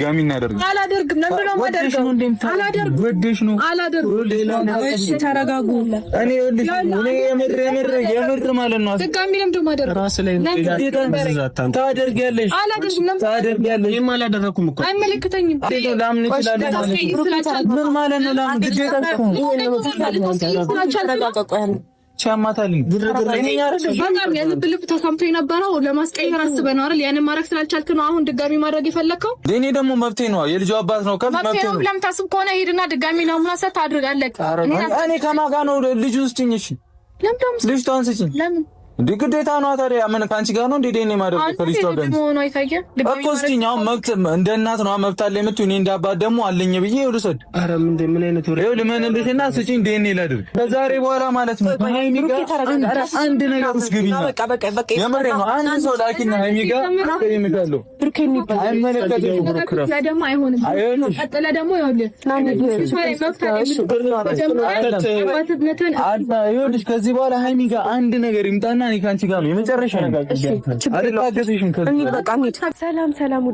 ጋሚ እናደርግ አላደርግም። ለምን ነው ማደርገው? አላደርግም። ወደሽ ነው አላደርግም። እሺ ተረጋጉ። እኔ የምር ማለት ነው ድጋሚ ለምን ማደርገው? ራስ ላይ ታደርጊያለሽ። ታደርጊያለሽ። ይሄን አላደረኩም እኮ አይመለከተኝም። ላምን ይችላል። ምን ማለት ነው? ላምን ግዴታ እኮ ቻማታልኝ በጣም የልብ ተሰምቶ የነበረው ለማስቀየር አስበህ ነው አይደል? ያንን ማድረግ ስላልቻልክ ነው አሁን ድጋሚ ማድረግ የፈለከው። እኔ ደግሞ መብቴ ነው፣ የልጁ አባት ነው። መብቴ ነው። ለምን ታስብ ከሆነ ሄድና ድጋሚ ነው ማሰት አድርጋለህ። እኔ ከማን ጋር ነው ልጁ ስጭኝ። እሺ ለምን ልጅ ታንስጭኝ? ለምን እንዴ ግዴታ ነው ታዲያ? ምን ካንቺ ጋር ነው እንዴ ዴኔ ማድረግ ከሪስቶር ጋር ነው አይታየ እኮ ስጭኝ። አሁን መብት እንደ እናት ነው መብት አለ የምትው እኔ እንደ አባት ደግሞ አለኝ ብዬ ልውሰድ። ኧረ ምን አይነት ወሬ ልመንልሽና ስጭኝ ዴኔ ላድርግ ከዛሬ በኋላ ማለት ነው። ሃይሚ ጋር አንድ ነገር ውስግቢና በቃ የምሬ ነው። አንድ ሰው ላኪና ሃይሚ ጋር ይምጋለው ብሩኬን ይባል አይመለከተኝም። ብሩክራ ደግሞ አይሆንም። ቀጥለ ደግሞ ይኸውልሽ ከዚህ በኋላ ሃይሚ ጋር አንድ ነገር ይምጣና እኔ ካንቺ ጋር ነው የመጨረሻ ነገር። ሰላም